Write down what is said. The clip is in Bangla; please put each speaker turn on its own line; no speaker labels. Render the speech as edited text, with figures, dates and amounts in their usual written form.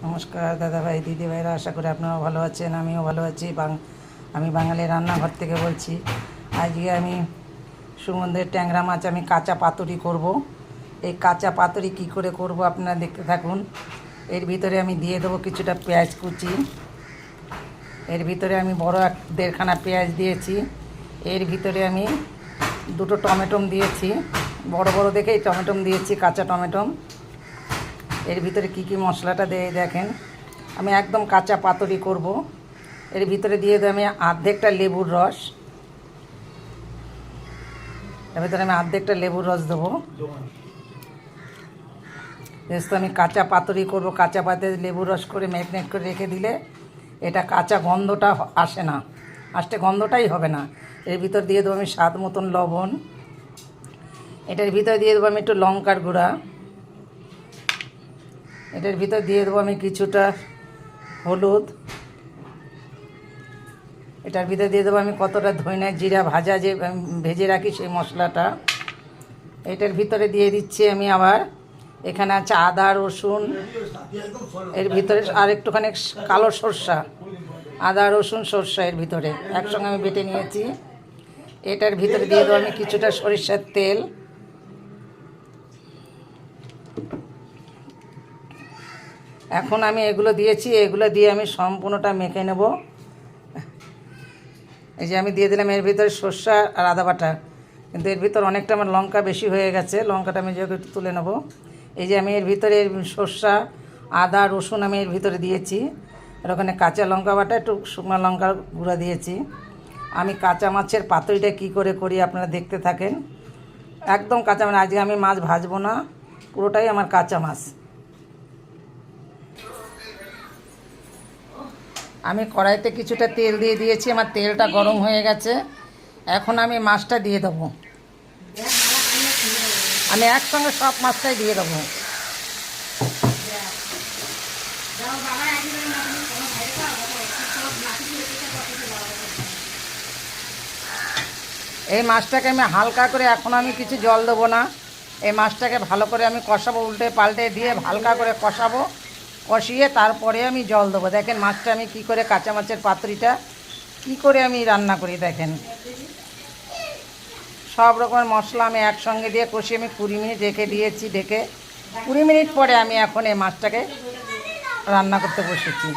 নমস্কার দাদাভাই দিদিভাইরা, আশা করি আপনারাও ভালো আছেন। আমিও ভালো আছি। আমি বাঙালি রান্নাঘর থেকে বলছি। আজকে আমি সুমন্দের ট্যাংরা মাছ আমি কাঁচা পাতুরি করব। এই কাঁচা পাতুরি কী করে করব আপনারা দেখতে থাকুন। এর ভিতরে আমি দিয়ে দেবো কিছুটা পেঁয়াজ কুচি। এর ভিতরে আমি বড় দেড়খানা পেঁয়াজ দিয়েছি। এর ভিতরে আমি দুটো টমেটো দিয়েছি, বড় বড় দেখেই টমেটো দিয়েছি, কাঁচা টমেটো। এর ভিতরে কি কি মশলাটা দিয়ে দেখেন। আমি একদম কাঁচা পাতুরি করব। এর ভিতরে দিয়ে দেবো আমি অর্ধেকটা লেবুর রস। এর ভিতরে আমি অর্ধেকটা লেবুর রস দেবো। যেহেতু আমি কাঁচা পাতুরি করব, কাঁচা পাতে লেবুর রস করে ম্যারিনেট করে রেখে দিলে এটা কাঁচা গন্ধটা আসে না, আসতে গন্ধটাই হবে না। এর ভিতর দিয়ে দেবো আমি স্বাদ মতন লবণ। এটার ভিতরে দিয়ে দেবো আমি একটু লঙ্কার গুঁড়া। এটার ভিতর দিয়ে দেবো আমি কিছুটা হলুদ। এটার ভিতরে দিয়ে দেবো আমি কতটা ধইনা জিরা ভাজা যে ভেজে রাখি সেই মশলাটা। এটার ভিতরে দিয়ে দিচ্ছি আমি আবার, এখানে আছে আদা রসুন। এর ভিতরে আর একটুখানি কালো সরষা, আদা রসুন সরষা এর ভিতরে একসঙ্গে আমি বেটে নিয়েছি। এটার ভিতরে দিয়ে দেবো আমি কিছুটা সরিষার তেল। এখন আমি এগুলো দিয়েছি, এগুলো দিয়ে আমি সম্পূর্ণটা মেখে নেব। এই যে আমি দিয়ে দিলাম এর ভিতরে সর্ষা আর আদা বাটা, কিন্তু এর ভিতর অনেকটা আমার লঙ্কা বেশি হয়ে গেছে, লঙ্কাটা আমি যেহেতু একটু তুলে নেব। এই যে আমি এর ভিতরে সর্ষা আদা রসুন আমি এর ভিতরে দিয়েছি, আর ওখানে কাঁচা লঙ্কা বাটা একটু শুকনো লঙ্কার গুঁড়া দিয়েছি। আমি কাঁচা মাছের পাতুরিটা কী করে করি আপনারা দেখতে থাকেন। একদম কাঁচা, মানে আজকে আমি মাছ ভাজবো না, পুরোটাই আমার কাঁচা মাছ। আমি কড়াইতে কিছুটা তেল দিয়ে দিয়েছি, আমার তেলটা গরম হয়ে গেছে। এখন আমি মাছটা দিয়ে দেবো। আমি একসঙ্গে সব মাছটাই দিয়ে দেবো। এই মাছটাকে আমি হালকা করে, এখন আমি কিছু জল দেবো না, এই মাছটাকে ভালো করে আমি কষাবো, উল্টে পাল্টে দিয়ে হালকা করে কষাবো। কষিয়ে তারপরে আমি জল দেবো। দেখেন মাছটা আমি কি করে, কাঁচা মাছের পাতুরিটা কি করে আমি রান্না করি দেখেন। সব রকমের মশলা আমি একসঙ্গে দিয়ে কষিয়ে আমি 20 মিনিট রেখে দিয়েছি। ঢেকে 20 মিনিট পরে আমি এখন এই মাছটাকে রান্না করতে বসেছি।